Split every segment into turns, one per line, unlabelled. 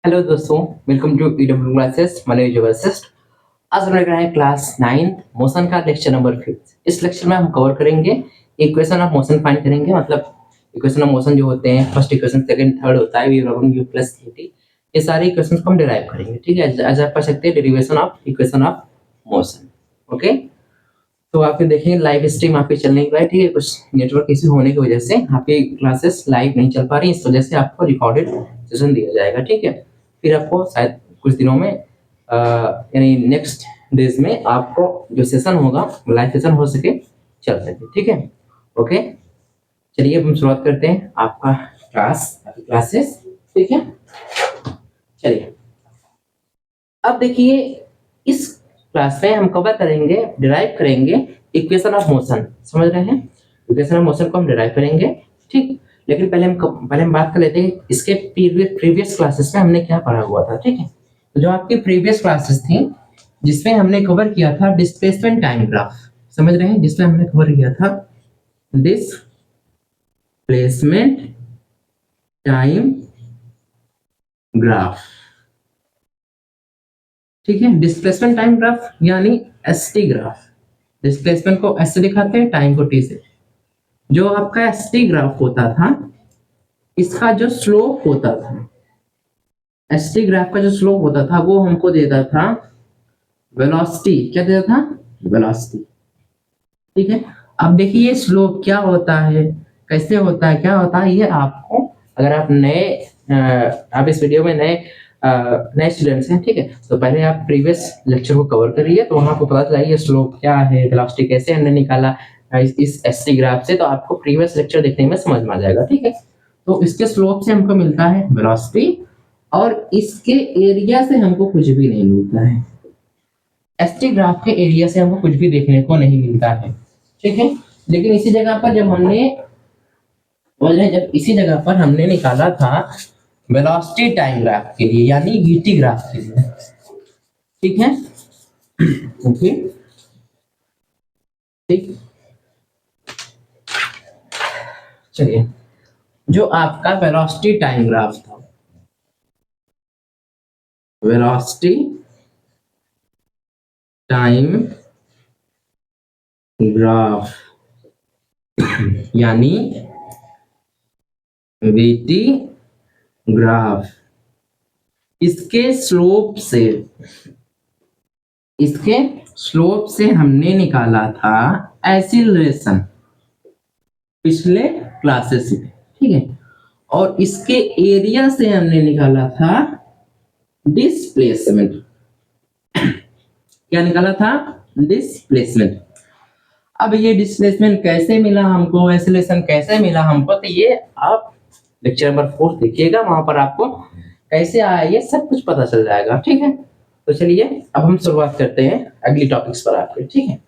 Hello दोस्तों, welcome to EW classes Mani Vasisht. आज हम लग रहा है क्लास 9 मोशन का लेक्चर नंबर 5। इस लेक्चर में हम कवर करेंगे इक्वेशन ऑफ मोशन फाइंड करेंगे। मतलब इक्वेशन ऑफ मोशन जो होते हैं, फर्स्ट इक्वेशन, सेकंड, थर्ड होता है, v बराबर u प्लस dt। ये सारे इक्वेशंस को हम डिराइव करेंगे, ठीक है। आज आप पढ़ सकते हैं derivation of equation of motion. Okay, तो आप ये देखेंगे लाइव स्ट्रीम आपकी चल नहीं पा रही, ठीक है। कुछ नेटवर्क इश्यू होने की वजह से आपकी क्लासेस लाइव नहीं चल पा रही, इस वजह से आपको रिकॉर्डेड सेशन दिया जाएगा, ठीक है। फिर आपको शायद कुछ दिनों में यानी नेक्स्ट डेज में आपको जो सेशन होगा लाइव सेशन हो सके, चल सके, ठीक है। ओके, चलिए अब हम शुरुआत करते हैं आपका क्लासेस, ठीक है। चलिए अब देखिए, इस क्लास में हम कवर करेंगे, डिराइव करेंगे इक्वेशन ऑफ मोशन। समझ रहे हैं, इक्वेशन ऑफ मोशन को हम डिराइव करेंगे, ठीक। लेकिन पहले हम बात कर लेते हैं इसके प्रीवियस क्लासेस में हमने क्या पढ़ा हुआ था, ठीक है। तो जो आपकी प्रीवियस क्लासेस थी जिसमें हमने कवर किया था डिस्प्लेसमेंट टाइम ग्राफ, समझ रहे हैं, जिसमें हमने कवर किया था डिस्प्लेसमेंट टाइम ग्राफ, ठीक है। डिस्प्लेसमेंट टाइम ग्राफ यानी एसटी ग्राफ। डिस्प्लेसमेंट को एस से दिखाते हैं, टाइम को टी से। जो आपका एसटी ग्राफ होता था, इसका जो स्लोप होता था, एसटी ग्राफ का जो स्लोप होता था वो हमको देता था वेलोसिटी। क्या देता था? वेलोसिटी, ठीक है। अब देखिए स्लोप क्या होता है, कैसे होता है, क्या होता है, ये आपको अगर आप आप इस वीडियो में नए स्टूडेंट्स हैं, ठीक है, तो पहले आप प्रीवियस लेक्चर को कवर करिए, तो वहां आपको पता चला ये स्लोप क्या है, वेलोसिटी कैसे हमने निकाला इस एसटी ग्राफ से, तो आपको प्रीवियस लेक्चर देखने में समझ में आ जाएगा, ठीक है। तो इसके स्लोप से हमको मिलता है वेलोसिटी और इसके एरिया से हमको कुछ भी नहीं मिलता है। एसटी ग्राफ के एरिया से हमको कुछ भी देखने को नहीं मिलता है, ठीक है। लेकिन इसी जगह पर जब इसी जगह पर हमने निकाला था वेलोसिटी टाइम ग्राफ के लिए यानी वीटी ग्राफ के लिए, ठीक है। ओके, ठीक। चलिए, जो आपका वेलोसिटी टाइम ग्राफ था, वेलोसिटी टाइम ग्राफ यानी वीटी ग्राफ, इसके स्लोप से हमने निकाला था एक्सीलरेशन पिछले क्लासेस में, ठीक है। और इसके एरिया से हमने निकाला था डिस्प्लेसमेंट। क्या निकाला था? डिस्प्लेसमेंट। अब ये डिस्प्लेसमेंट कैसे मिला हमको, एक्सीलरेशन कैसे मिला हमको, तो ये आप लेक्चर नंबर 4 देखिएगा, वहां पर आपको कैसे आया ये सब कुछ पता चल जाएगा, ठीक है। तो चलिए अब हम शुरुआत करते हैं अगली टॉपिक्स पर आपके, ठीक है।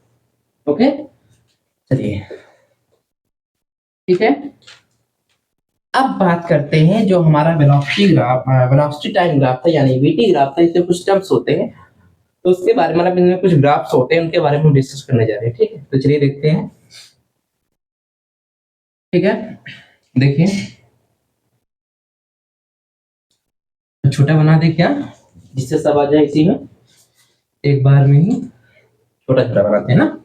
ओके, चलिए, ठीक है। अब बात करते हैं जो हमारा वेलोसिटी टाइम ग्राफ था यानी वीटी ग्राफ था, इससे कुछ टर्म्स होते हैं, तो उसके बारे में, मतलब इनमें कुछ ग्राफ्स होते हैं, उनके बारे में हम डिस्कस करने जा रहे हैं, ठीक है। तो चलिए देखते हैं, ठीक है। देखिए, छोटा बना दे क्या, जिससे सब आ जाए इसी में, एक बार में ही छोटा छोटा बनाते हैं ना।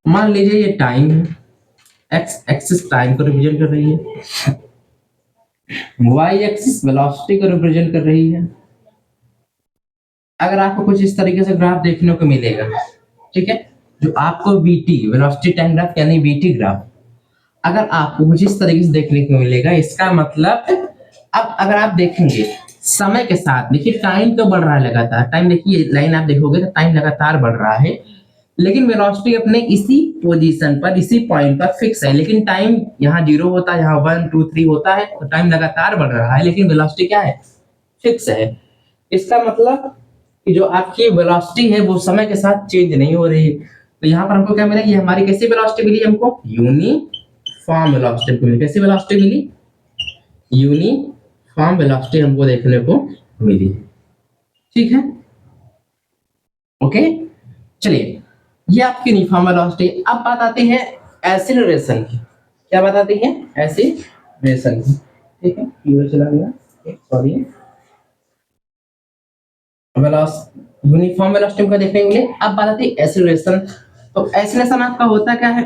मान लीजिए ये टाइम है, एक्स एक्सिस टाइम को रिप्रेजेंट कर रही है, वाई एक्सिस वेलोसिटी को रिप्रेजेंट कर रही है। अगर आपको कुछ इस तरीके से ग्राफ देखने को मिलेगा, ठीक है, जो आपको वीटी वेलोसिटी टाइम ग्राफ यानी वीटी ग्राफ अगर आपको कुछ इस तरीके से देखने को मिलेगा, इसका मतलब अब अगर आप देखेंगे समय के साथ, देखिए टाइम तो बढ़ रहा है लगातार, टाइम देखिए लाइन आप देखोगे तो टाइम लगातार बढ़ रहा है, लेकिन वेलोसिटी अपने इसी पोजीशन पर, इसी पॉइंट पर फिक्स है। लेकिन टाइम यहाँ 0 होता है, यहाँ 1 2 3 होता है, तो टाइम लगातार बढ़ रहा है, लेकिन वेलोसिटी क्या है? फिक्स है। इसका मतलब कि जो आपकी वेलोसिटी है वो समय के साथ चेंज नहीं हो रही। तो यहाँ पर हमको क्या मिला, ये हमारी कैसी वेलोसिटी मिली हमको? यूनिफॉर्म वेलोसिटी मिली। कैसी वेलोसिटी मिली? यूनिफॉर्म वेलोसिटी हमको देखने को मिली, ठीक है। ओके, चलिए, ये आपकी यूनिफॉर्म वेलोसिटी। अब बात आती है एक्सीलरेशन की। क्या बात आती है? एक्सीलरेशन की। ठीक है, ये चला गया, सॉरी। यूनिफॉर्म वेलोसिटी का देखने को मिले। अब बात आती है एक्सीलरेशन। तो एक्सीलरेशन आपका होता क्या है?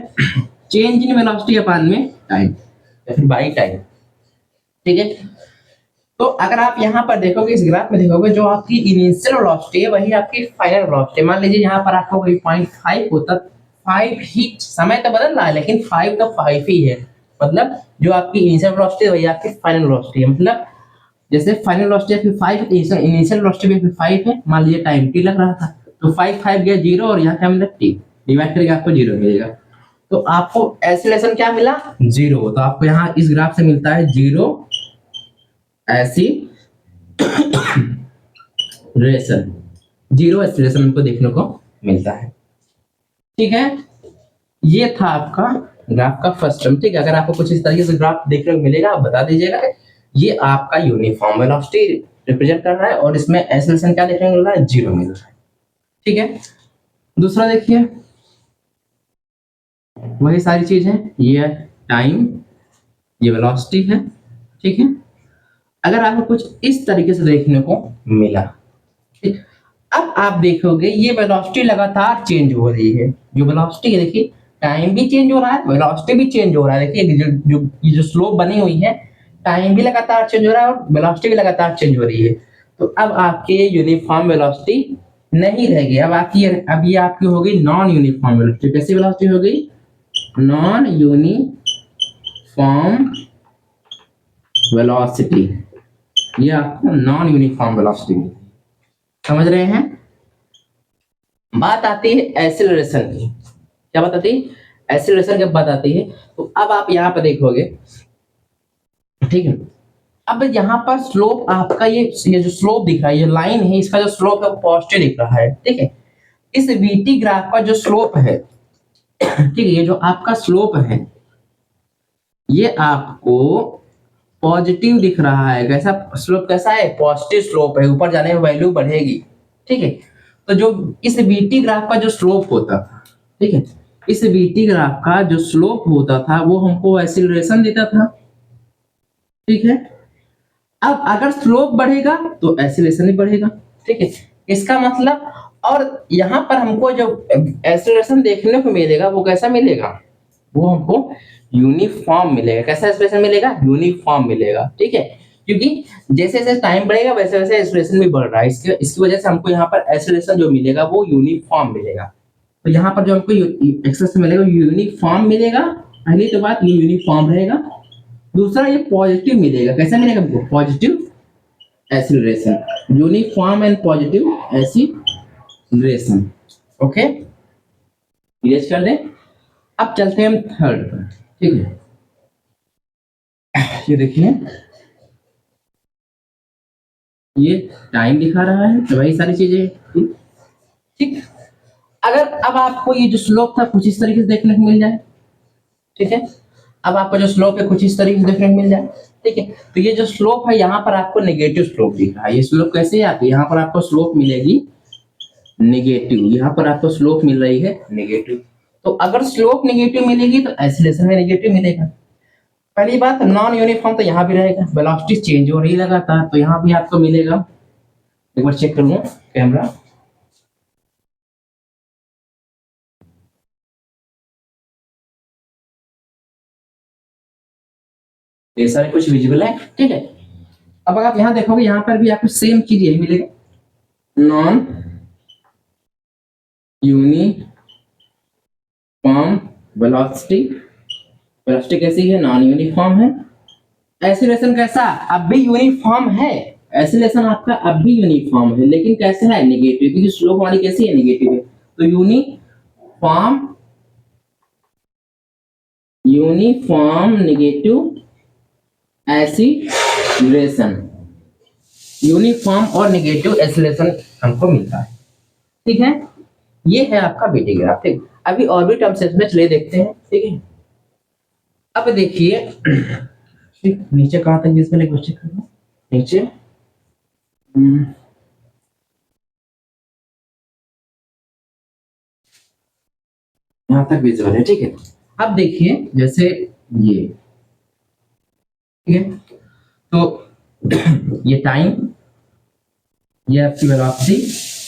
चेंज इन वेलोसिटी अपान में टाइम या फिर बाई टाइम, ठीक है। तो अगर आप यहाँ पर देखोगे, इस ग्राफ में देखोगे, जो आपकी इनिशियल वेलोसिटी है वही आपकी फाइनल वेलोसिटी। मान लीजिए यहाँ पर आपका कोई 0.5 होता, 5 ही समय तो बदल रहा है लेकिन 5 तो 5 ही है। मतलब जो आपकी इनिशियल वेलोसिटी है वही आपकी फाइनल वेलोसिटी है। मतलब जैसे फाइनल वेलोसिटी है 5, इनिशियल वेलोसिटी भी 5 है। मान लीजिए टाइम t लग रहा था तो 5 5 गया 0 और यहाँ क्या मिला t, डिवाइड करके आपको 0 मिलेगा। तो आपको एक्सीलरेशन क्या मिला? 0। तो आपको यहाँ इस ग्राफ से मिलता है 0 एक्सीलरेशन, 0 एक्सीलरेशन हमको देखने को मिलता है, ठीक है। ये था आपका ग्राफ का फर्स्ट टर्म, ठीक है। अगर आपको कुछ इस तरीके से ग्राफ देखने को मिलेगा आप बता दीजिएगा। ये आपका यूनिफॉर्म वेलोसिटी रिप्रेजेंट कर रहा है और इसमें एक्सीलरेशन क्या देखने को मिल रहा है? 0 मिल रहा है, ठीक है। दूसरा देखिए, वही सारी चीज है, ये टाइम, ये वेलोसिटी है, ठीक है। अगर आपको कुछ इस तरीके से देखने को मिला, ठीक, अब आप देखोगे ये वेलोसिटी लगातार चेंज हो रही है। जो वेलोसिटी है देखिए, टाइम भी चेंज हो रहा है, वेलोसिटी भी चेंज हो रहा है। देखिए जो स्लोप बनी हुई है, टाइम भी लगातार चेंज हो रहा है और वेलोसिटी भी लगातार चेंज हो रही है। तो अब आपके यूनिफॉर्म वेलोसिटी नहीं रहेगी। अब ये आपकी हो गई नॉन यूनिफॉर्म वेलोसिटी। कैसी वेलोसिटी हो गई? Non uniform velocity. ये आपको नॉन यूनिफॉर्म वेलोसिटी, समझ रहे हैं। बात आती है एक्सीलरेशन की। क्या बात आती है? एक्सीलरेशन की बात आती है। तो अब आप यहाँ पर देखोगे, ठीक है। अब यहाँ पर स्लोप आपका ये जो स्लोप दिख रहा है, ये लाइन है, इसका जो स्लोप है वो पॉजिटिव दिख रहा है, ठीक है। इस वीटी ग्राफ का जो स्लोप है, ठीक है, ये जो आपका स्लोप है ये आपको पॉजिटिव दिख रहा है। कैसा स्लोप? कैसा है? पॉजिटिव स्लोप है, ऊपर जाने में वैल्यू बढ़ेगी, ठीक है। तो जो इस वीटी ग्राफ का जो स्लोप होता था, ठीक है, इस वीटी ग्राफ का जो स्लोप होता था वो हमको एक्सीलरेशन देता था, ठीक है। अब अगर स्लोप बढ़ेगा तो एक्सीलरेशन भी बढ़ेगा, ठीक है। इसका मतलब, और यहाँ पर हमको जो एक्सीलरेशन देखने को मिलेगा वो कैसा मिलेगा? वो हमको यूनिफॉर्म मिलेगा। कैसा एक्सप्रेशन मिलेगा? यूनिफॉर्म मिलेगा, ठीक है। क्योंकि जैसे जैसे टाइम बढ़ेगा वैसे वैसे एक्सप्रेशन भी बढ़ रहा है। इसकी वजह से हमको यहाँ पर एक्सप्रेशन जो मिलेगा वो यूनिफॉर्म मिलेगा। तो यहाँ पर जो हमको एक्सप्रेशन मिलेगा यूनिफॉर्म मिलेगा। पहली तो बात ये यूनिफॉर्म रहेगा। दूसरा ये पॉजिटिव मिलेगा। कैसा मिलेगा हमको? Positive acceleration, uniform and positive acceleration. Okay, clear कर दें। अब चलते हैं हम थर्ड पर, ठीक है। ये देखिए, ये टाइम दिखा रहा है, तो वही सारी चीजें, ठीक। अगर अब आपको ये जो स्लोप था कुछ इस तरीके से देखने को मिल जाए, ठीक है। अब आपको जो स्लोप है कुछ इस तरीके से देखने को मिल जाए, ठीक है। तो ये जो स्लोप है यहाँ पर आपको नेगेटिव स्लोप दिख रहा है। ये स्लोप कैसे है? यहाँ पर आपको स्लोप मिलेगी नेगेटिव, यहाँ पर आपको स्लोप मिल रही है नेगेटिव। तो अगर स्लोप नेगेटिव मिलेगी तो एक्सीलरेशन में नेगेटिव मिलेगा। पहली बात, नॉन यूनिफॉर्म तो यहाँ भी रहेगा, वेलोसिटी चेंज हो रही लगातार, तो यहाँ भी आपको मिलेगा। एक बार चेक कर लूं कैमरा, ये सारे कुछ विजिबल है, ठीक है। अब अगर आप यहाँ देखोगे यहाँ पर भी आपको सेम चीज यही मिलेगा, नॉन यूनिफॉर्म वेलोसिटी। वेलोसिटी कैसी है? नॉन यूनिफॉर्म है। एक्सीलरेशन कैसा? अब भी यूनिफॉर्म है। एक्सीलरेशन आपका अब भी यूनिफॉर्म है, लेकिन कैसे है? नेगेटिव, क्योंकि स्लोप वाली कैसी है? नेगेटिव है। तो यूनिफॉर्म नेगेटिव एक्सीलरेशन, यूनिफॉर्म और नेगेटिव एक्सीलरेशन हमको मिलता है, ठीक है। ये है आपका बीटी ग्राफ, ठीक। अभी और भी टर्म्स इसमें चले देखते हैं, ठीक है। अब देखिए, ठीक, नीचे कहाँ तक इसमें एक चेक करना, नीचे यहाँ तक विजुअल है, ठीक है। अब देखिए जैसे ये, ठीक है। तो ये टाइम, ये आपकी वेलोसिटी।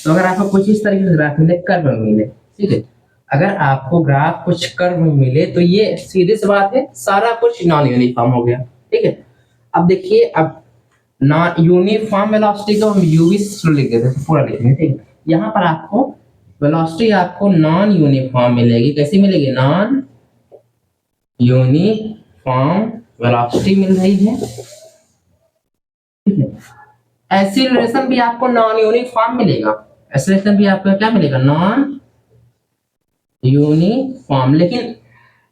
तो अगर आपको कुछ इस तरीके से ग्राफ मिले, कर्व मिले, ठीक है, अगर आपको ग्राफ कुछ कर्व मिले तो ये सीधी सी बात है, सारा कुछ नॉन यूनिफॉर्म हो गया, ठीक है। अब देखिए, अब नॉन यूनिफॉर्म वेलोसिटी को हम यूवी से लिख देते हैं, पूरा लिखेंगे, ठीक है। यहाँ पर आपको वेलोसिटी आपको नॉन यूनिफॉर्म मिलेगी, कैसी मिलेगी, नॉन यूनिफॉर्म वेलोसिटी मिल रही है, ठीक है। एक्सीलरेशन भी आपको नॉन यूनिफॉर्म मिलेगा, एक्सीलरेशन भी आपको क्या मिलेगा, नॉन यूनिफॉर्म। लेकिन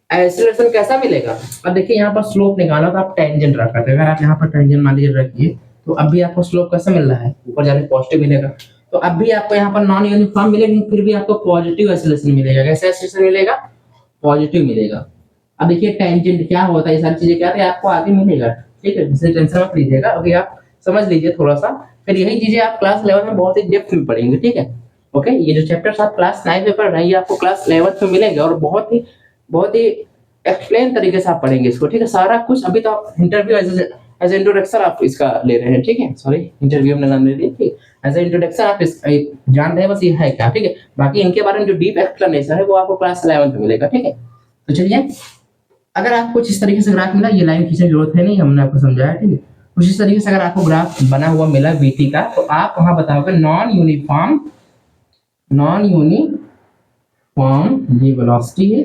एक्सीलरेशन कैसा मिलेगा, अब देखिए यहाँ पर स्लोप निकाला तो आप टेंजेंट रखा था, अगर आप यहाँ पर टेंजेंट मान लीजिए रखिए, तो अब भी आपको स्लोप कैसा मिल रहा है, ऊपर जाने पॉजिटिव मिलेगा। तो अब भी आपको यहाँ पर नॉन यूनिफॉर्म मिलेगा, फिर भी आपको पॉजिटिव एक्सीलरेशन मिलेगा। कैसे एक्सीलरेशन मिलेगा, पॉजिटिव मिलेगा। अब देखिए टेंजेंट क्या होता है, ये सारी चीजें क्या है आपको आगे मिलेगा, ठीक है, इसलिए टेंशन मत लीजिएगा, अभी आप समझ लीजिए थोड़ा सा, फिर यही चीजें आप क्लास 11 में बहुत ही डेप्थ में पढ़ेंगे, ठीक है। ओके, ये जो चैप्टर्स आप क्लास 9 में पढ़ रहे हैं, ये आपको क्लास 11 में मिलेंगे और बहुत ही एक्सप्लेन तरीके से आप पढ़ेंगे इसको, ठीक है, सारा कुछ। अभी तो आप इंटरव्यू एज इंट्रोडक्शन आप इसका ले रहे हैं, ठीक है, सॉरी इंटरव्यू में नाम ले लिए, ठीक है, एज इंट्रोडक्शन आप इस जान रहे हैं बस ये है क्या, ठीक है। बाकी इनके बारे में जो डीप एक्सप्लेनेशन है वो आपको क्लास 11 में मिलेगा, ठीक है। तो चलिए, अगर आपको कुछ इस तरीके से ग्राफ मिला, ये लाइन खींचने की जरूरत है नहीं, हमने आपको समझाया, ठीक है। कुछ इस तरीके से अगर आपको ग्राफ बना हुआ मिला वीटी का, तो आप वहां बताओगे नॉन यूनिफॉर्म ये वेलोसिटी है,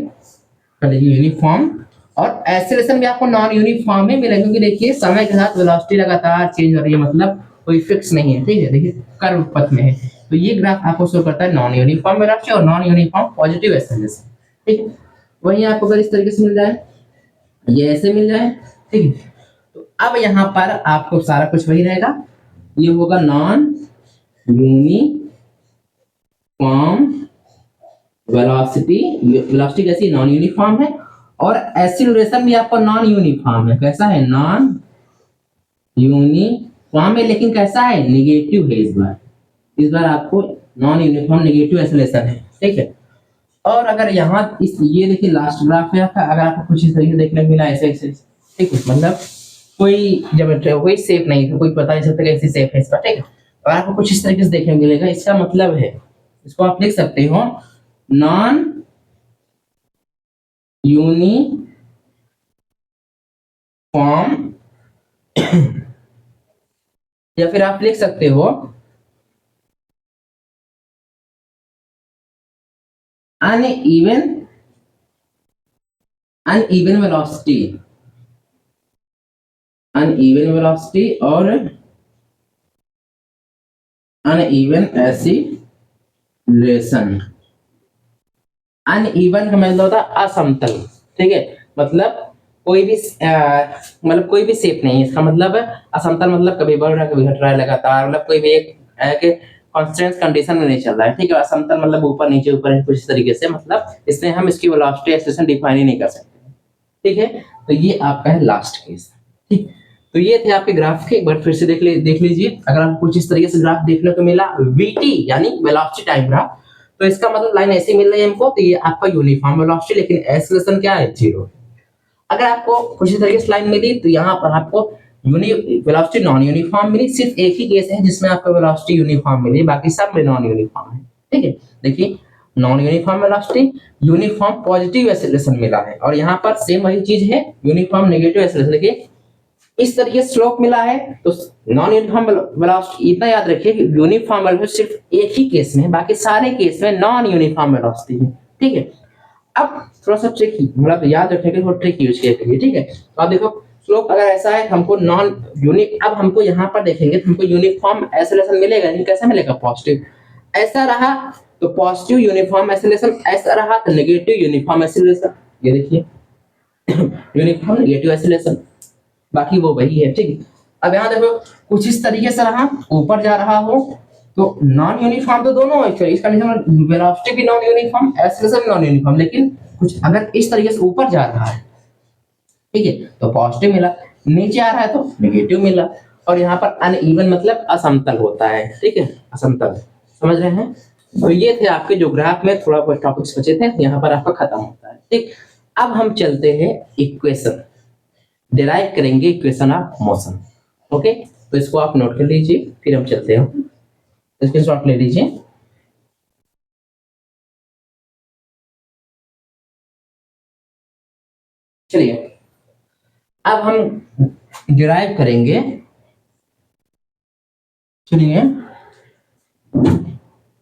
यूनिफॉर्म। और एक्सीलरेशन भी आपको नॉन यूनिफॉर्म ही मिलेगा, क्योंकि देखिए समय के साथ वेलोसिटी लगातार चेंज हो रही है, मतलब कोई फिक्स नहीं है, ठीक है। देखिए कर्व पथ में है, तो ये ग्राफ आपको शो करता है नॉन यूनिफॉर्म वेलोसिटी और नॉन यूनिफॉर्म पॉजिटिव एक्सीलरेशन, ठीक है। वहीं आपको अगर इस तरीके से मिल जाए, ये ऐसे मिल जाए, ठीक है, तो अब यहाँ पर आपको सारा कुछ वही रहेगा, ये होगा नॉन यूनिफॉर्म वेलोसिटी। वेलोसिटी कैसी, नॉन यूनिफॉर्म है, और एक्सीलरेशन भी आपका नॉन यूनिफॉर्म है, कैसा है, नॉन यूनिफॉर्म है, लेकिन कैसा है, नेगेटिव है। इस बार आपको नॉन यूनिफॉर्म नेगेटिव एक्सीलरेशन है, ठीक है। और अगर यहाँ इस ये देखिए लास्ट ग्राफ है आपका, अगर आपको कुछ इस तरीके देखने को मिला ऐसे ऐसे, ठीक है, मतलब कोई ज्योमेट्री कोई शेप नहीं था, कोई पता नहीं सकता कैसी शेप है इसका, ठीक है। और आपको कुछ इस तरीके से देखने को मिलेगा, इसका मतलब है, इसको आप लिख सकते हो नॉन यूनिफॉर्म या फिर आप लिख सकते हो अनइवन वेलोसिटी और अनइवन एक्सीलरेशन। अनइवन का मतलब होता है असमतल, ठीक है, मतलब कोई भी मतलब कोई भी शेप नहीं है, इसका मतलब है असमतल, मतलब कभी बढ़ रहा है कभी घट रहा है लगातार, मतलब कोई भी एक कांस्टेंट कंडीशन में नहीं चल रहा है, ठीक है। असमतल मतलब ऊपर नीचे कुछ इस तरीके से, मतलब इसमें हम इसकी वेलोसिटी एक्सीलरेशन डिफाइन ही नहीं कर सकते, ठीक है। तो ये आपका है लास्ट केस, ठीक। तो ये थे आपके ग्राफ के, एक बार फिर से देख लीजिए। अगर आपको कुछ इस तरीके से ग्राफ देखने को मिला वीटी यानी वेलोसिटी टाइम ग्राफ, तो इसका मतलब लाइन ऐसी मिल रही है हमको, तो ये आपका यूनिफॉर्म वेलोसिटी, लेकिन एक्सीलरेशन क्या है, 0। अगर आपको कुछ इस तरीके से लाइन मिली, तो यहाँ पर आपको वेलोसिटी नॉन यूनिफॉर्म मिली, सिर्फ एक ही केस है जिसमें आपको वेलोसिटी यूनिफॉर्म मिली, बाकी सब में नॉन यूनिफॉर्म है, ठीक है। देखिए non uniform velocity, uniform positive acceleration मिला है, और यहाँ पर सेम वही चीज है, यूनिफॉर्म नेगेटिव एक्सीलरेशन। देखिए इस तरीके से स्लोप मिला है, तो नॉन यूनिफॉर्म वेलोसिटी, इतना याद रखिए कि यूनिफॉर्म वेलोसिटी सिर्फ एक ही केस में, बाकी सारे केस में नॉन यूनिफॉर्म वेलोसिटी है, ठीक है। अब थोड़ा सा ट्रिकी, मतलब याद रखने के थोड़ा ट्रिक यूज किया, ठीक है। तो आप देखो स्लोप अगर ऐसा है, हमको नॉन यूनिक, अब हमको यहाँ पर देखेंगे तो हमको यूनिफॉर्म एक्सीलरेशन मिलेगा, लेकिन कैसा मिलेगा, पॉजिटिव। ऐसा रहा तो पॉजिटिव यूनिफॉर्म एक्सीलरेशन, ऐसा रहा तो नेगेटिव यूनिफॉर्म एक्सीलरेशन। ये देखिए यूनिफॉर्म नेगेटिव एक्सीलरेशन, बाकी वो वही है, ठीक है। अब यहाँ देखो कुछ इस तरीके से रहा, ऊपर जा रहा हो तो नॉन यूनिफॉर्म तो दोनों है, इस कंडीशन में वेलोसिटी भी non uniform, acceleration non uniform, लेकिन कुछ अगर इस तरीके से ऊपर जा रहा है, ठीक है, तो पॉजिटिव मिला, नीचे आ रहा है तो नेगेटिव मिला। और यहाँ पर अनइवन मतलब असमतल होता है, ठीक है, असमतल, समझ रहे हैं। तो ये थे आपके जो ग्राफ में थोड़ा बहुत टॉपिक्स बचे थे, यहाँ पर आपका खत्म होता है, ठीक। अब हम चलते हैं इक्वेशन, डिराइव करेंगे इक्वेशन ऑफ मोशन। ओके, तो इसको आप नोट कर लीजिए, फिर हम चलते हैं। स्क्रीनशॉट ले लीजिए। चलिए अब हम डिराइव करेंगे। चलिए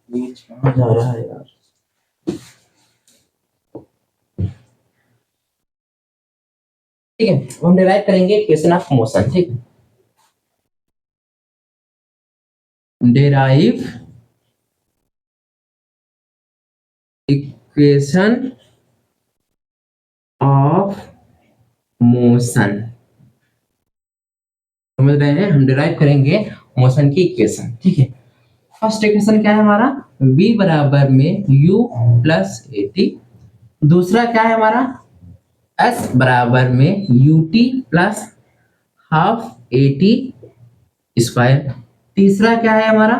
बीच कहाँ जा रहा है यार। ठीक है, हम डिराइव करेंगे इक्वेशन ऑफ मोशन। ठीक है, डिराइव इक्वेशन ऑफ मोशन। समझ रहे हैं, हम डिराइव करेंगे मोशन की इक्वेशन। ठीक है, फर्स्ट इक्वेशन क्या है हमारा, v बराबर में u प्लस ए टी। दूसरा क्या है हमारा, s बराबर में ut plus half A T square. तीसरा क्या है हमारा,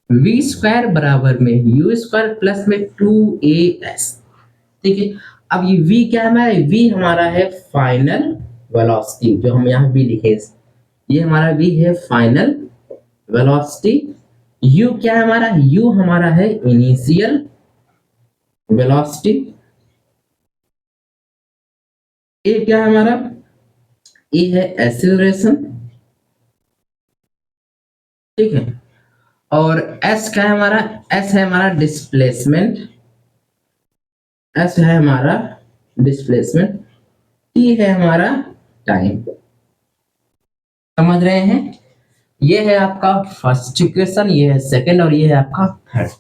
v स्क्वायर बराबर में u स्क्वायर प्लस में 2as। ठीक है, अब ये v क्या है हमारा, v हमारा है फाइनल वेलोसिटी, जो हम यहाँ v लिखे, ये हमारा v है फाइनल वेलोसिटी। u क्या है हमारा, u हमारा है इनिशियल वेलोसिटी। a क्या है हमारा, a है एक्सेलरेशन। ठीक है, और s क्या है हमारा, s है हमारा डिस्प्लेसमेंट, s है हमारा डिस्प्लेसमेंट, t है हमारा टाइम। समझ रहे हैं, ये है आपका फर्स्ट इक्वेशन, ये है सेकंड, और ये है आपका थर्ड।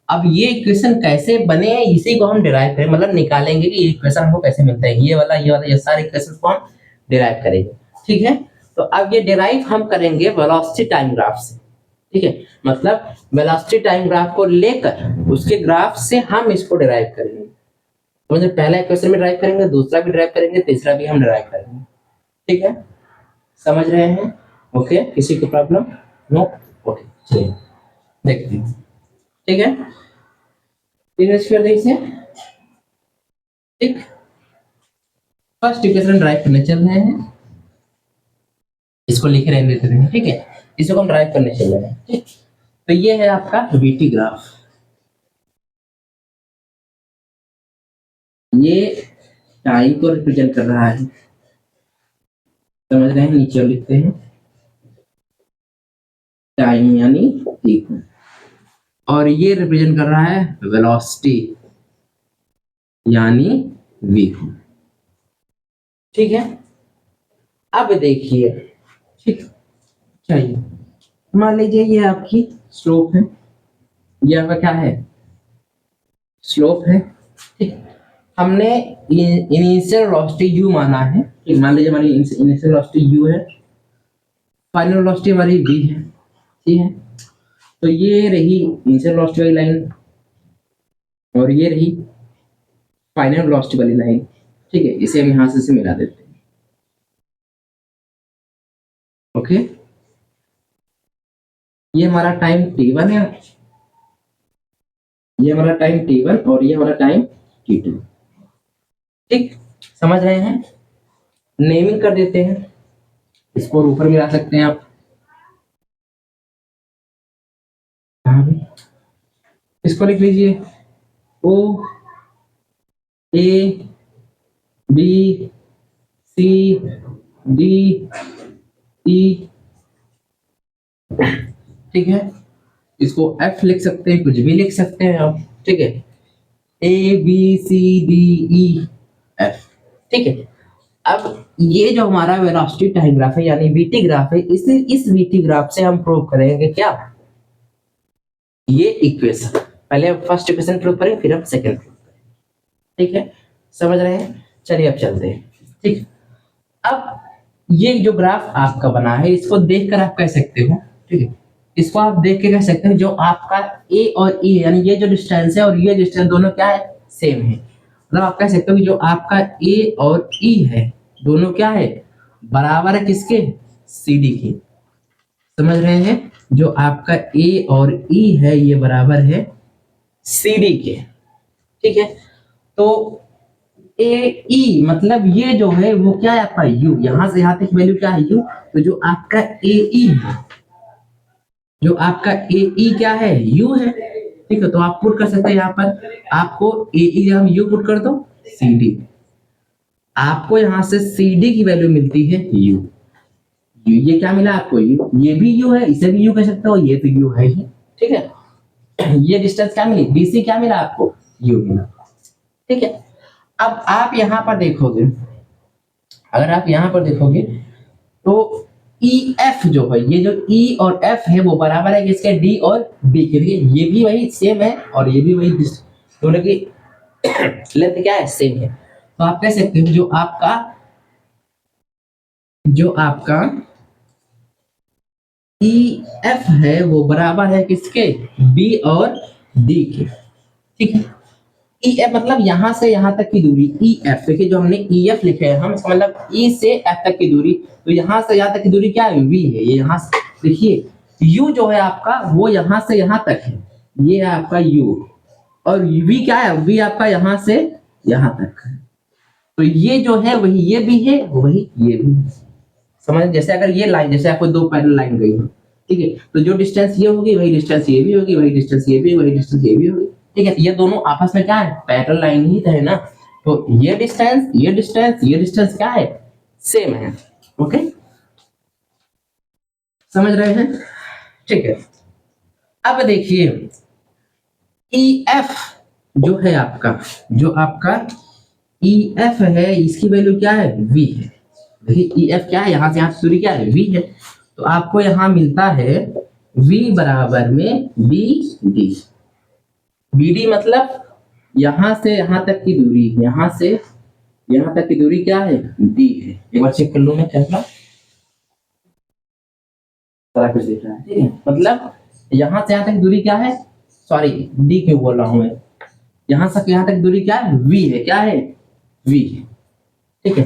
अब ये इक्वेशन कैसे बने हैं इसी को हम डिराइव करें, मतलब निकालेंगे कि ये इक्वेशन हमको कैसे मिलता है, ये वाला ये सारे इक्वेशन को हम डिराइव करेंगे। ठीक है, तो अब ये डिराइव हम करेंगे वेलोसिटी टाइम ग्राफ से। ठीक है, मतलब वेलोसिटी टाइम ग्राफ को लेकर उसके ग्राफ से हम इसको डिराइव करेंगे। तो मतलब पहला इक्वेशन में डिराइव करेंगे, दूसरा भी डिराइव करेंगे, तीसरा भी हम डिराइव करेंगे। ठीक है, समझ रहे हैं। ओके, किसी को प्रॉब्लम? नो। ओके, चलिए देखते हैं। ठीक है, देखिए। ठीक, फर्स्ट इक्वेशन ड्राइव करने चल रहे हैं, इसको लिखे रहने देते हैं। ठीक है, इसको हम ड्राइव करने चल रहे हैं। ठीक, तो ये है आपका वीटी ग्राफ, ये टाइम को रिप्रेजेंट कर रहा है। समझ रहे हैं, नीचे लिखते हैं टाइम यानी t को, और ये रिप्रेजेंट कर रहा है वेलोसिटी यानी v को। ठीक है, अब देखिए, ठीक चाहिए, मान लीजिए ये आपकी स्लोप है, ये आपका क्या है, स्लोप है। ठीक, हमने इनिशियल वेलोसिटी u माना है। ठीक, मान लीजिए हमारी इनिशियल वेलोसिटी u है, फाइनल वेलोसिटी हमारी v है। ठीक है, तो ये रही इनिशियल वेलोसिटी वाली लाइन, और ये रही फाइनल वेलोसिटी वाली लाइन। ठीक है, इसे हम यहां से मिला देते हैं। ओके, ये हमारा टाइम t1 है, ये हमारा टाइम t1 और ये हमारा टाइम t2। ठीक, समझ रहे हैं, नेमिंग कर देते हैं, इसको ऊपर मिला सकते हैं आप। इसको लिख लीजिए O A B C D E। ठीक है, इसको F लिख सकते हैं, कुछ भी लिख सकते हैं आप। ठीक है, A B C D E F। ठीक है, अब ये जो हमारा वेलोसिटी टाइम ग्राफ है यानी वीटी ग्राफ है, इस वीटी ग्राफ से हम प्रूव करेंगे क्या, ये इक्वेशन। पहले फर्स्ट इक्वेशन प्रूव करें, फिर हम सेकंड प्रूव करें। ठीक है, समझ रहे हैं, चलिए अब चलते हैं। ठीक, अब ये जो ग्राफ आपका बना है, इसको देखकर आप कह सकते हो, ठीक है, इसको आप देख के कह सकते हो जो आपका ए और ई यानी ये जो डिस्टेंस है और ये डिस्टेंस दोनों क्या है, सेम है। मतलब आप कह सकते हो कि जो आपका ए और ई है दोनों क्या है, बराबर है किसके, सी डी के। समझ रहे हैं, जो आपका ए और ई है ये बराबर है सी डी के। ठीक है, तो ए ई मतलब ये जो है वो क्या है आपका यू, यहां से यहां तक वैल्यू क्या है यू, तो जो आपका ए ई है, जो आपका ए ई क्या है यू है, ठीक है। तो आप पुट कर सकते हैं यहाँ पर, आपको ए ई हम यू पुट कर दो, सी डी, आपको यहाँ से सी डी की वैल्यू मिलती है यू, ये क्या मिला आपको यू, ये भी यू है, इसे भी यू कह सकते हो, ये तो यू है ही, ठीक है। ये डिस्टेंस क्या मिली, बीसी क्या मिला आपको, यू मिला, ठीक है। अब आप यहाँ पर देखोगे, अगर आप यहाँ पर देखोगे तो ई एफ जो है, ये जो ई और एफ है वो बराबर है किसके, डी और बी के, ये भी वही सेम है और ये भी वही, दोनों की लेंथ क्या है, सेम है। तो आप कह सकते हो जो आपका ई एफ है वो बराबर है किसके, बी और डी के, ठीक है। ई एफ मतलब यहां से यहां तक की दूरी, ई एफ देखिए, जो हमने ई एफ लिखे है हम, इसका मतलब ई से एफ तक की दूरी, तो यहां से यहां तक की दूरी क्या है, वी है। ये यहां से देखिए, यू जो है आपका वो यहां से यहां तक है, ये है आपका यू, और वी क्या है, वी आपका यहां से यहां तक है। तो ये जो है वही ये भी है, वही ये भी है, समझ। जैसे अगर ये लाइन, जैसे आपको दो पैरेलल लाइन गई है, ठीक है, तो जो डिस्टेंस ये होगी वही डिस्टेंस ये भी होगी, वही डिस्टेंस ये भी, वही डिस्टेंस ये भी होगी, ठीक है। ये दोनों आपस में क्या है, पैरेलल लाइन ही है ना, तो ये डिस्टेंस ये डिस्टेंस ये डिस्टेंस क्या है, सेम है, ओके, समझ रहे हैं, ठीक है। अब देखिए ई एफ जो है आपका, जो आपका ई एफ है, इसकी वैल्यू क्या है, वी है। देखिए ई एफ क्या है, यहां से यहां की दूरी क्या है, वी है, तो आपको यहां मिलता है v बराबर में बी डी, बी डी मतलब यहां से यहां तक की दूरी, यहां से यहां तक की दूरी क्या है, डी है। एक बार चेक कर लो, मैं कैसा सारा कुछ देख रहा है, ठीक है। मतलब यहां से यहां तक दूरी क्या है, सॉरी डी क्यों बोल रहा हूं मैं, यहां से यहां तक दूरी क्या है, वी है, क्या है, वी है, ठीक है।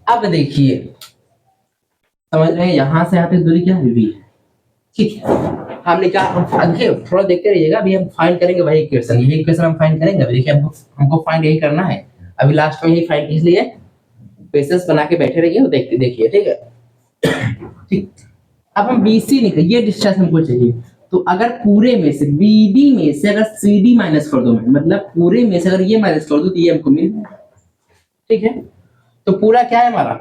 अब देखिए, समझ रहे हैं, यहां से यहां तक दूरी क्या है, वी है, ठीक है। हमने कहा देखिए थोड़ा देखते रहिएगा, अभी हम फाइंड करेंगे वही इक्वेशन, यही इक्वेशन हम फाइंड करेंगे। अभी देखिए हमको फाइंड यही करना है, अभी लास्ट में यही फाइंड, इसलिए पेसेंस बना के बैठे रहिए और देखते देखिए, ठीक है। ठीक, अब हम BC निकल, ये डिस्टेंस हमको चाहिए, तो अगर पूरे में से BD में से अगर CD माइनस कर दो, मतलब पूरे में से अगर ये माइनस कर दो तो ये हमको मिल जाएगा, ठीक है। तो पूरा क्या है हमारा,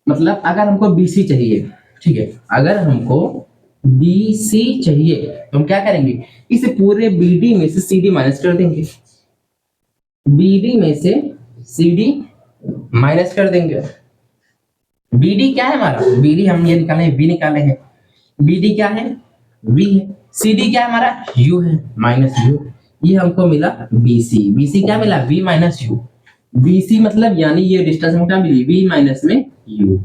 मतलब अगर हमको BC चाहिए, ठीक है, अगर हमको BC चाहिए तो हम क्या करेंगे, इसे पूरे BD में से CD माइनस कर देंगे, BD में से CD माइनस कर देंगे। BD क्या है हमारा, BD हम ये निकाले V निकाले हैं, BD क्या है, V है, CD क्या है हमारा, U है, माइनस U, ये हमको मिला BC, BC क्या मिला, V माइनस U, BC मतलब यानी ये डिस्टेंस हमको क्या मिली, V माइनस में U,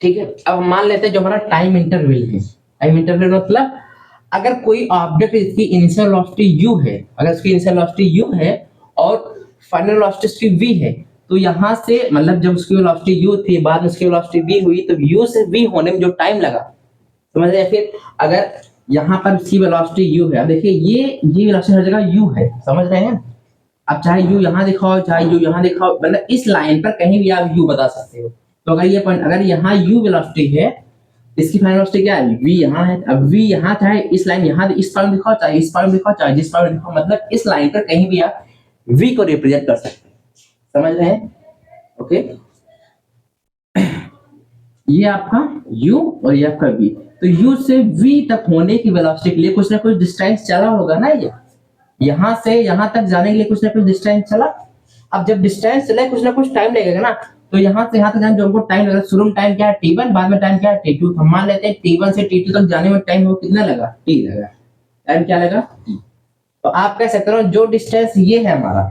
ठीक है। अब मान लेते हैं जो हमारा टाइम इंटरवल है, टाइम इंटरवल मतलब अगर कोई ऑब्जेक्ट इसकी इनिशियल वेलोसिटी u है, अगर इसकी इनिशियल वेलोसिटी u है और फाइनल वेलोसिटी इसकी v है, तो यहां से मतलब जब उसकी वेलोसिटी u थी, बाद में उसकी वेलोसिटी v हुई, तो u से v होने में जो टाइम लगा, समझ रहे हैं। फिर अगर यहाँ पर उसकी वेलोसिटी u है, अब देखिए ये वेलोसिटी हर जगह u है, समझ रहे हैं। अब चाहे u यहाँ दिखाओ चाहे u यहाँ दिखाओ, मतलब इस लाइन पर कहीं भी आप u बता सकते हो। तो अगर ये पॉइंट, अगर यहाँ u वेलोसिटी है, इसकी फाइनल वेलोसिटी क्या है, v यहाँ है, अब v यहाँ चाहे इस लाइन यहाँ इस पॉइंट दिखाओ, चाहे इस पॉइंट दिखाओ, चाहे जिस पॉइंट दिखाओ, मतलब इस लाइन पर कहीं भी आप v को रिप्रेजेंट कर सकते हैं, समझ रहे हैं, ओके। ये आपका u और ये आपका v, तो u से v तक होने की वेलोसिटी के लिए कुछ ना कुछ डिस्टेंस चला होगा ना, ये यहां से यहां तक जाने के लिए कुछ ना कुछ डिस्टेंस चला। अब जब डिस्टेंस चले कुछ ना कुछ टाइम लगेगा ना, तो यहां से यहां तक जाने जो हमको टाइम लगा, शुरू में टाइम क्या है t1, बाद में टाइम क्या है t2, हम मान लेते हैं t1 से t2 तक जाने में टाइम वो कितना लगा, t लगा, टाइम क्या लगा t। तो आप कह सकते हो जो डिस्टेंस ये है हमारा,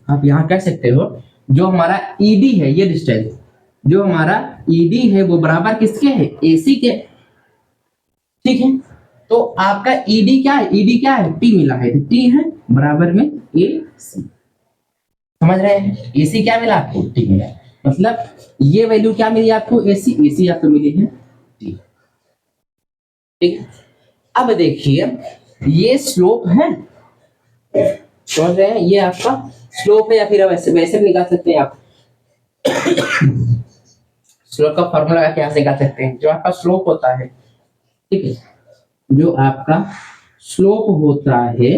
आप यहां कह सकते हो जो हमारा ed है, ये डिस्टेंस जो हमारा ed है वो बराबर किसके है, AC के, ठीक है। तो आपका ed क्या है, ed क्या है, t मिला है, t है बराबर में AC, समझ रहे हैं। AC क्या मिला आपको, t मिला, मतलब ये वैल्यू क्या मिली आपको, AC आपको मिली है t, ठीक है। अब देखिए ये स्लोप है, समझ रहे हैं, ये आपका स्लोप है, या फिर वैसे वैसे भी निकाल सकते हैं आप। स्लोप का फॉर्मूला क्या कैसे निकाल सकते हैं? जो आपका स्लोप होता है, ठीक है, जो आपका स्लोप होता है,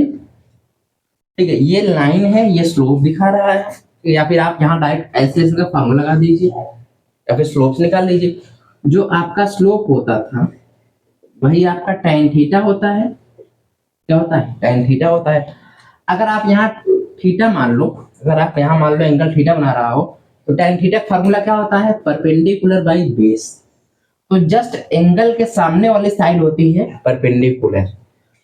ठीक है, ये लाइन है, ये स्लोप दिखा रहा है, या फिर आप यहाँ डायरेक्ट ऐसे का फॉर्मूला लगा दीजिए या फिर स्लोप से निकाल लीजिए। जो आपका स्लोप होता था वही आपका tan थीटा होता है। क्या होता है? tan थीटा होता है। अगर आप यहाँ थीटा मान लो, अगर आप यहाँ मान लो एंगल थीटा बना रहा हो, तो tan थीटा फॉर्मूला क्या होता है? Perpendicular by base. तो जस्ट एंगल के सामने वाली साइड होती है परपेंडिकुलर।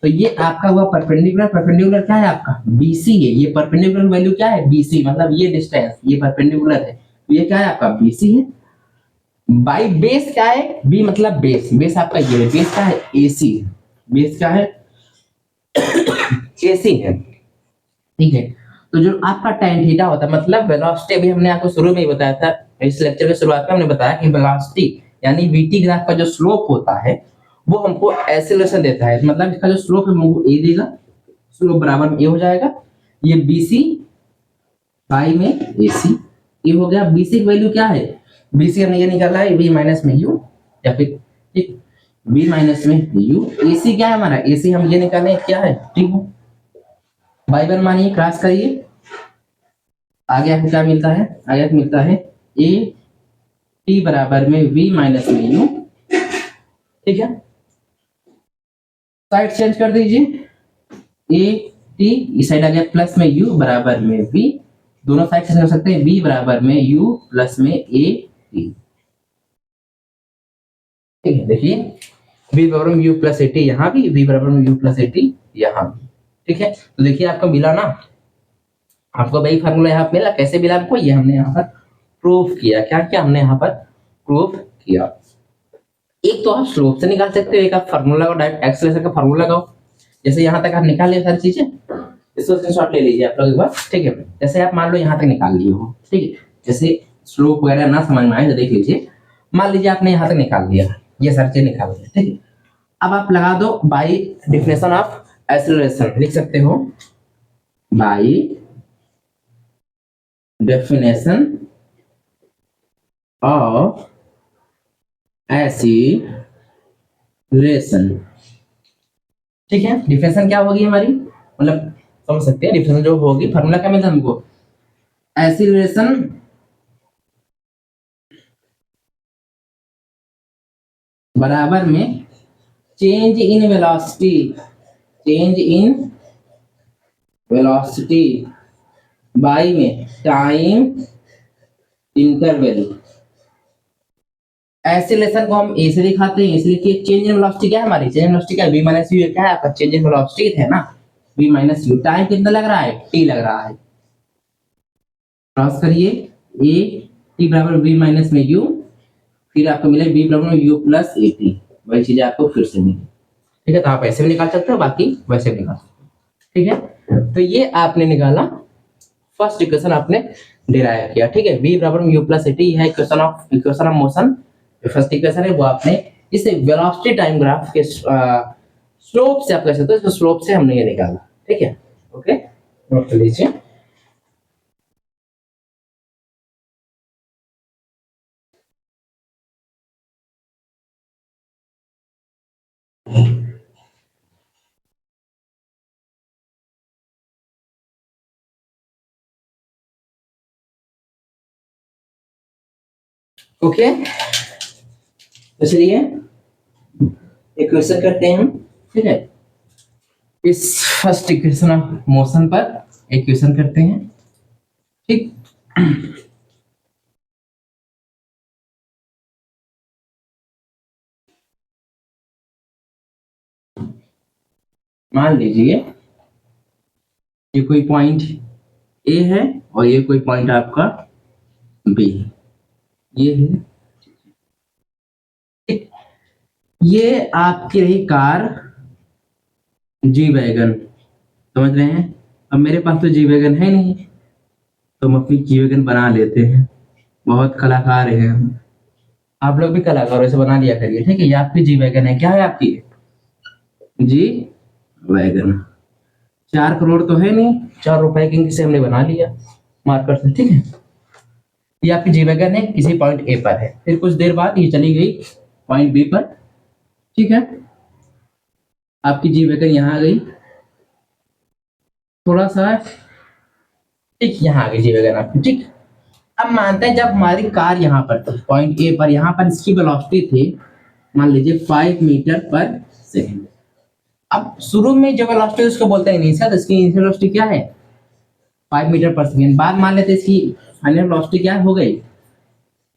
तो ये आपका हुआ परपेंडिकुलर। परपेंडिकुलर क्या है आपका? BC है। ये परपेंडिकुलर वैल्यू क्या है? BC, मतलब ये डिस्टेंस, ये परपेंडिकुलर है, तो ये क्या है आपका? BC है। बाई बेस क्या है? B मतलब बेस, बेस आपका ये है, बेस क्या है? AC, बेस क्या है? AC है, ठीक है। तो जो आपका tan थीटा होता है, मतलब वेलोसिटी, अभी हमने आपको शुरू में ही बताया था, इस लेक्चर के शुरुआत में हमने बताया कि वेलोसिटी यानी VT ग्राफ का जो स्लोप होता है वो हमको एक्सेलरेशन देता है। मतलब इसका जो स्लोप है हमको A देगा, स्लोप बराबर में A हो जाएगा, ये BC बाई में AC, ये हो गया। BC की वैल्यू क्या है? BC हमने ये निकाला है V माइनस में U, या फिर ठीक V माइनस में U। AC क्या है हमारा? AC हम ये निकाले क्या है? ठीक है, बाई वन मानिए, क्रॉस करिए, आगे आपको क्या मिलता है? आगे आपको मिलता है A T बराबर में V माइनस में U, ठीक है। साइड चेंज कर दीजिए, A T इस साइड आ गया प्लस में U बराबर में V, दोनों साइड से कर सकते हैं, V बराबर में U प्लस में A T, ठीक है। देखिए V बराबर में U प्लस A T यहाँ भी, V बराबर में U प्लस A T यहाँ भी, ठीक है। तो देखिए आपको मिला ना, आपको वही फार्मूला यहाँ मिला। कैसे मिला आपको? ये हमने यहाँ पर प्रूफ किया। क्या किया हमने यहाँ पर? प्रूफ किया। एक तो आप स्लोप से निकाल सकते हो, एक आप फार्मूला लगाओ, डायरेक्ट एक्सेलरेशन का फार्मूला लगाओ। जैसे यहाँ तक आप निकाल लिए सारी चीजें, इसको स्क्रीनशॉट ले लीजिए आप लोग एक बार, ठीक है। जैसे आप मान लो यहाँ तक निकाल लिए हो, ठीक है। जैसे स्लोप वगैरह ना समझ में आए तो देख लीजिए, मान लीजिए आपने यहाँ तक निकाल लिया, ये सारी चीजें निकाल लिया, ठीक है। अब आप लगा दो बाई डेफिनेशन ऑफ एक्सेलरेशन, लिख सकते हो बाई डेफिनेशन ऑफ एक्सीलरेशन, ठीक है। डिफिनेशन क्या होगी हमारी? मतलब समझ सकते हैं डिफिनेशन जो होगी, फार्मूला क्या मिलता है हमको? एक्सीलरेशन बराबर में change in velocity, change in velocity by में टाइम इंटरवल। एक्सीलरेशन को हम ए से दिखाते हैं, इसलिए कि चेंज इन वेलोसिटी क्या है हमारी? चेंज इन वेलोसिटी क्या है? V माइनस यू, क्या है आपका? चेंज इन वेलोसिटी है ना, V माइनस यू। टाइम कितना लग रहा है? T लग रहा है। क्रॉस करिए, A T बराबर V माइनस में U, फिर आपको मिले V बराबर में U प्लस A T, वही चीज आपको फिर से मिली, ठीक है। तो आप ऐसे भी निकाल सकते हो, बाकी वैसे भी निकाल सकते हो, ठीक है। तो ये आपने निकाला, फर्स्ट इक्वेशन आपने डिराइव किया, ठीक है। V बराबर में U प्लस A T है इक्वेशन ऑफ मोशन। जो फर्स्ट इक्वेशन है वो आपने इसे वेलोसिटी टाइम ग्राफ के स्लोप से आप कह सकते हो, स्लोप से हमने ये निकाला, ठीक है। ओके, नोट कर लीजिए। ओके, तो चलिए इक्वेशन करते हैं हम, ठीक है। इस फर्स्ट इक्वेशन ऑफ मोशन पर इक्वेशन करते हैं, ठीक। मान लीजिए ये कोई पॉइंट ए है और ये कोई पॉइंट आपका बी है, ये है, ठीक। ये आपकी रही कार जी वैगन, समझ रहे हैं। अब मेरे पास तो जी वैगन है नहीं, तो हम अपनी जी वैगन बना लेते हैं। बहुत कलाकार है हम, आप लोग भी कलाकार ऐसे बना लिया करिए, ठीक है। ये आपकी जी वैगन है, क्या है आपकी? G wagon. 4 करोड़ तो है नहीं, ₹4 की से हमने बना लिया मार्कर से, ठीक है। ये आपकी जी वैगन है, किसी पॉइंट ए पर है। फिर कुछ देर बाद ये चली गई पॉइंट बी पर, ठीक है। आपकी जी वैगन यहाँ आ गई, थोड़ा सा ठीक यहाँ आ गई जी वैगन आपकी, ठीक। अब मानते हैं जब हमारी कार यहाँ पर थी पॉइंट ए पर, यहाँ पर इसकी वेलोसिटी थी मान लीजिए 5 मीटर पर सेकेंड। अब शुरू में जो वेलोसिटी उसको बोलते हैं इनिशियल, इसकी इनिशियल वेलोसिटी क्या है 5 मीटर पर सेकेंड। बाद मान लेते हैं इसकी फाइनल वेलोसिटी क्या हो गई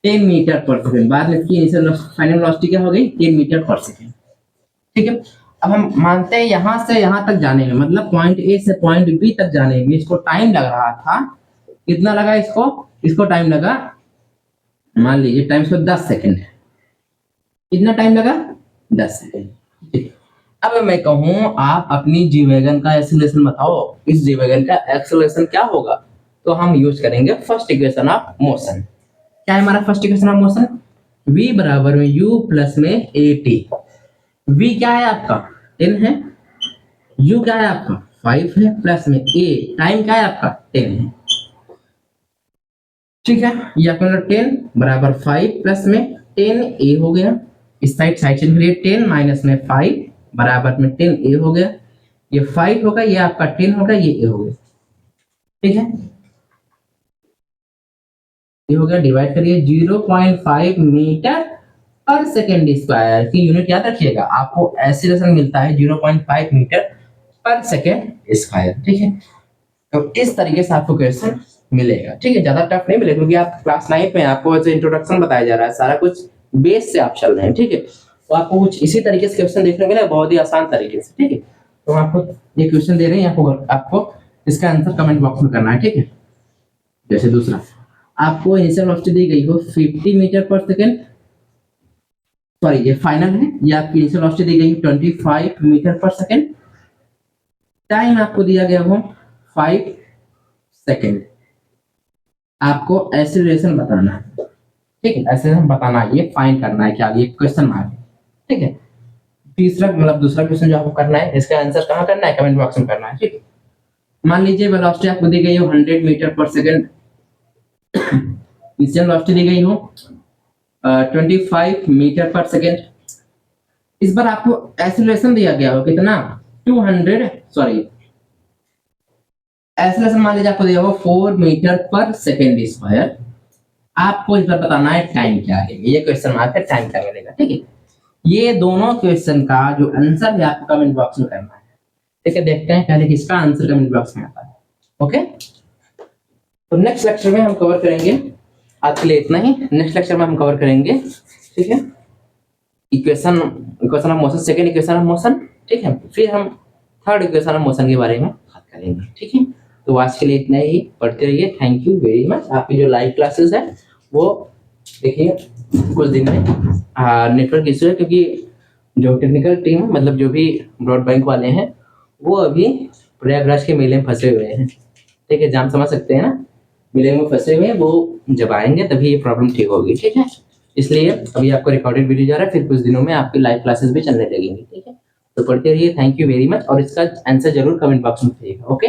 10 मीटर पर सेकेंड। बाद में इसकी इनिशियल फाइनल वेलोसिटी क्या हो गई 10 मीटर पर सेकेंड, ठीक है। अब हम मानते हैं यहाँ से यहाँ तक जाने में, मतलब पॉइंट ए से पॉइंट बी तक जाने में इसको टाइम लग रहा था, कितना लगा इसको टाइम लगा, मान लीजिए टाइम इसको 10 सेकेंड है। कितना टाइम लगा 10 सेकेंड, ठीक है। अब मैं कहूं आप अपनी जी वैगन का एक्सेलरेशन बताओ, इस जी वैगन का एक्सेलरेशन क्या होगा, तो हम यूज करेंगे फर्स्ट इक्वेशन ऑफ मोशन। क्या है हमारा first equation of motion, v बराबर में u प्लस में at। v क्या है आपका 10 है, u क्या है आपका 5 है, प्लस में a टाइम क्या है आपका 10 है, ठीक है। ये आपका 10 बराबर 5 प्लस में 10 a हो गया, इस साइड चेंज करिए 10 माइनस में 5 बराबर में 10 a हो गया। ये 5 होगा, ये आपका 10 होगा, ये a हो गया, ठीक है। ये हो गया, डिवाइड करिए 0.5 मीटर पर सेकेंड स्क्वायर की यूनिट याद रखिएगा, आपको एक्सीलरेशन मिलता है 0.5 मीटर पर सेकेंड स्क्वायर, ठीक है। तो इस तरीके से आपको क्वेश्चन मिलेगा, ठीक है। ज्यादा टफ नहीं मिलेगा क्योंकि आप क्लास 9 में आपको ऐसे इंट्रोडक्शन बताया जा रहा है, सारा कुछ बेस से आप चल रहे हैं, ठीक है। तो आपको कुछ इसी तरीके से क्वेश्चन देखने को मिलेगा, बहुत ही आसान तरीके से, ठीक है। तो आपको ये क्वेश्चन दे रहे हैं, आपको इसका आंसर कमेंट बॉक्स में करना है, ठीक है। जैसे दूसरा आपको इनिशियल वेलोसिटी दी गई हो 50 मीटर पर सेकेंड, सॉरी ये फाइनल है, ये आपकी इनिशियल वेलोसिटी दी गई 25 मीटर पर सेकेंड, टाइम आपको दिया गया हो 5 सेकेंड। आपको एक्सेलरेशन बताना है, ठीक है। एक्सेलरेशन बताना है, ये फाइंड करना है क्या, ये क्वेश्चन मार्क, ठीक है। तीसरा मतलब दूसरा क्वेश्चन जो आपको करना है, इसका आंसर कहाँ करना है कमेंट बॉक्स में करना है, ठीक है। मान लीजिए वेलोसिटी आपको दी गई हो 100 मीटर पर सेकेंड, इनिशियल वेलोसिटी दी गई हो 25 मीटर पर सेकेंड। इस बार आपको एक्सेलरेशन दिया गया हो कितना 200, सॉरी एक्सेलरेशन मान लीजिए आपको दिया हो 4 मीटर पर सेकेंड स्क्वायर। आपको इस बार बताना है टाइम क्या है, ये क्वेश्चन मार्क है, टाइम क्या मिलेगा, ठीक है। ये दोनों क्वेश्चन का जो आंसर है आपको कमेंट बॉक्स में करना है, ठीक है। देखते हैं पहले किसका आंसर कमेंट बॉक्स में आता है, ओके। तो नेक्स्ट लेक्चर में हम कवर करेंगे, आज के लिए इतना ही। नेक्स्ट लेक्चर में हम कवर करेंगे, ठीक है, equation of motion, second equation of motion, ठीक है। फिर हम थर्ड इक्वेशन ऑफ मोशन के बारे में बात करेंगे, ठीक है। तो आज के लिए इतना ही, पढ़ते रहिए। Thank you very much. आपकी जो लाइव क्लासेस है वो देखिए कुछ दिन में नेटवर्क इशू है क्योंकि जो टेक्निकल टीम मतलब जो भी ब्रॉड बैंक वाले हैं वो अभी प्रयागराज के मेले में फंसे हुए हैं, ठीक है। जाम समझ सकते हैं ना, मेले में फंसे हुए हैं, वो जब आएंगे तभी ये प्रॉब्लम ठीक होगी, ठीक है। इसलिए अभी आपको रिकॉर्डेड वीडियो जा रहा है, फिर कुछ दिनों में आपकी लाइव क्लासेस भी चलने लगेंगी, ठीक है। तो पढ़ते रहिए। थैंक यू वेरी मच, और इसका आंसर जरूर कमेंट बॉक्स में दीजिएगा, ओके।